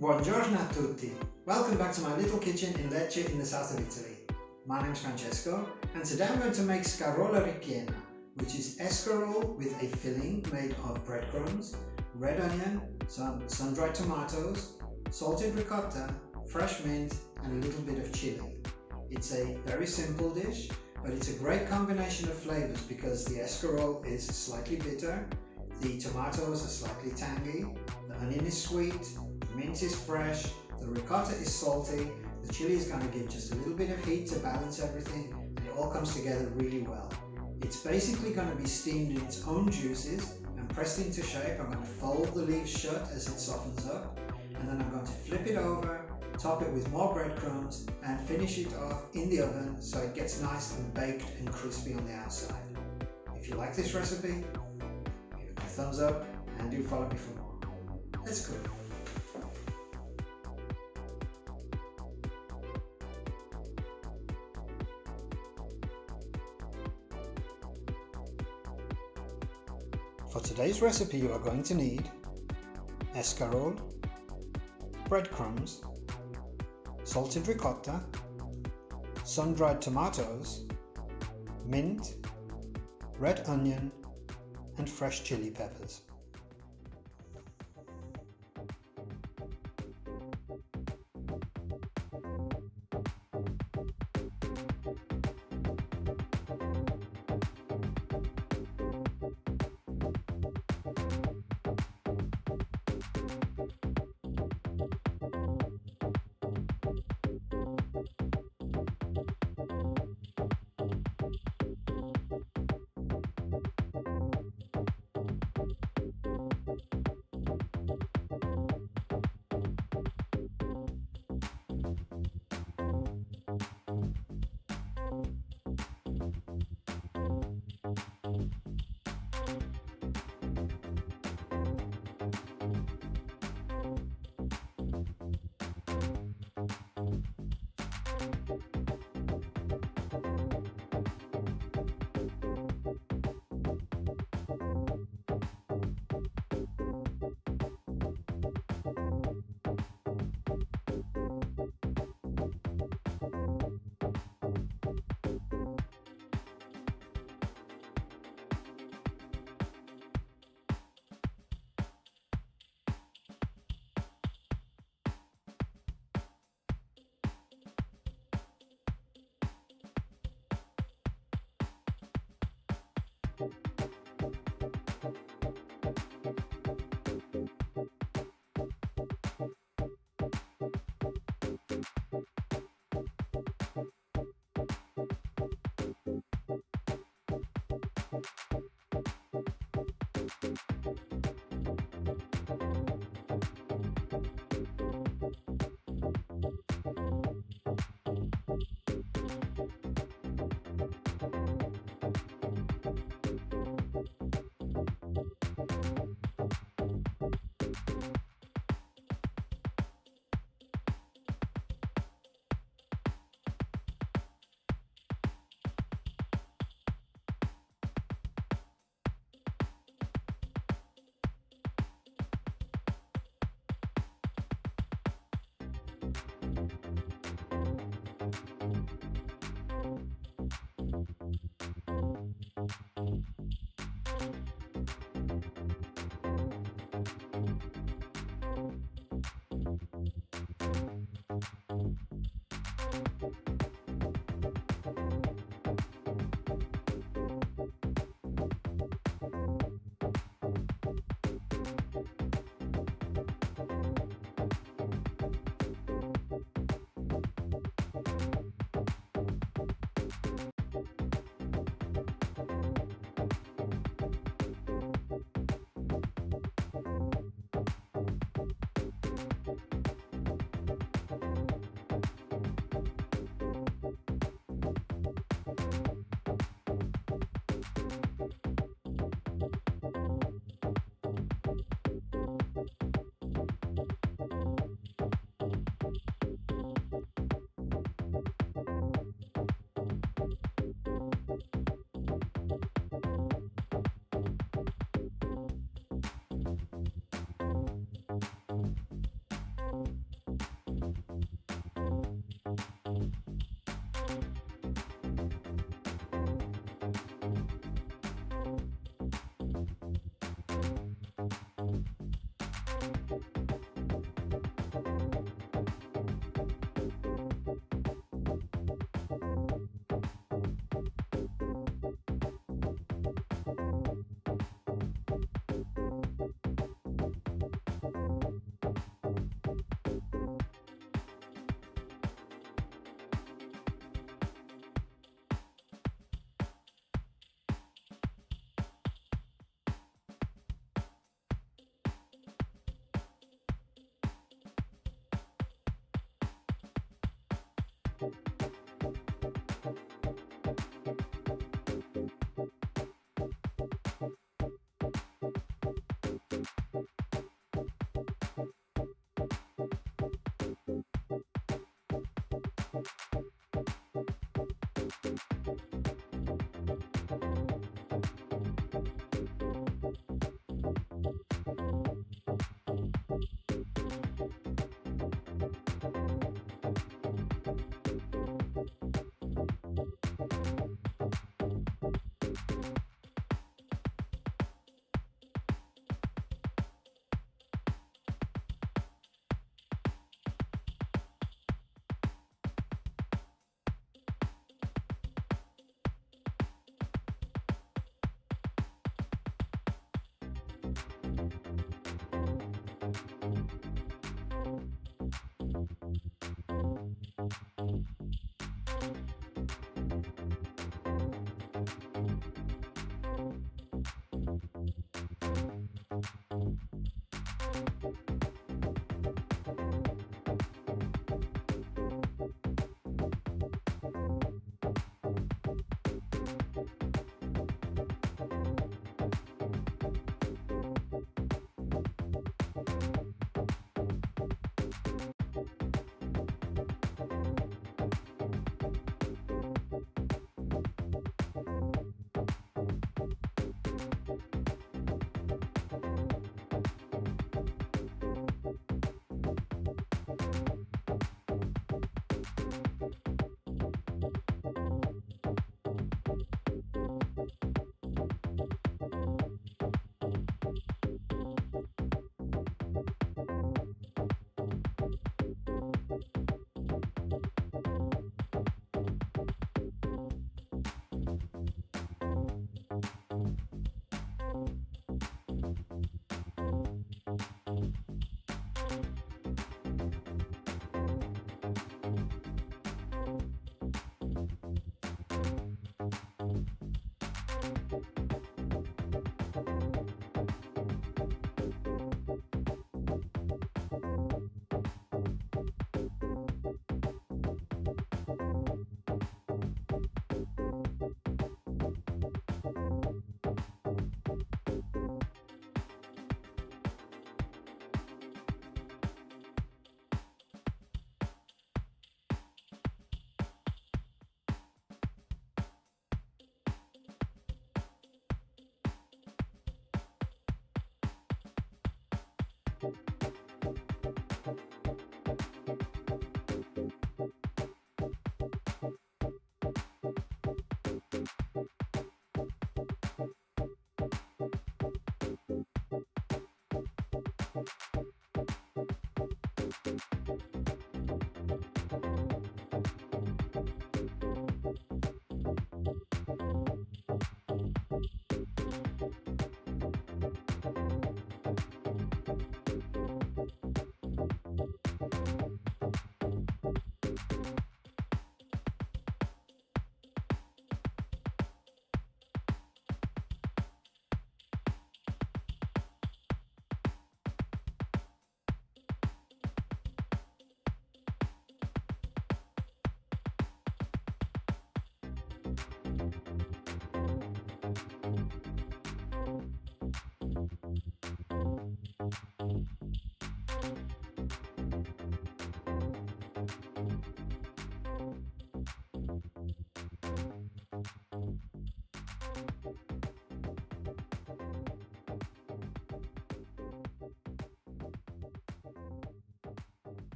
Buongiorno a tutti! Welcome back to my little kitchen in Lecce in the south of Italy. My name's Francesco and today I'm going to make Scarola ripiena, which is escarole with a filling made of breadcrumbs, red onion, some sun-dried tomatoes, salted ricotta, fresh mint and a little bit of chili. It's a very simple dish, but it's a great combination of flavors because the escarole is slightly bitter, the tomatoes are slightly tangy, the onion is sweet, the mint is fresh, the ricotta is salty, the chili is going to give just a little bit of heat to balance everything, and it all comes together really well. It's basically going to be steamed in its own juices and pressed into shape. I'm going to fold the leaves shut as it softens up, and then I'm going to flip it over, top it with more breadcrumbs and finish it off in the oven so it gets nice and baked and crispy on the outside. If you like this recipe, give it a thumbs up and do follow me for more. Let's cook. For today's recipe you are going to need escarole, breadcrumbs, salted ricotta, sun-dried tomatoes, mint, red onion and fresh chili peppers.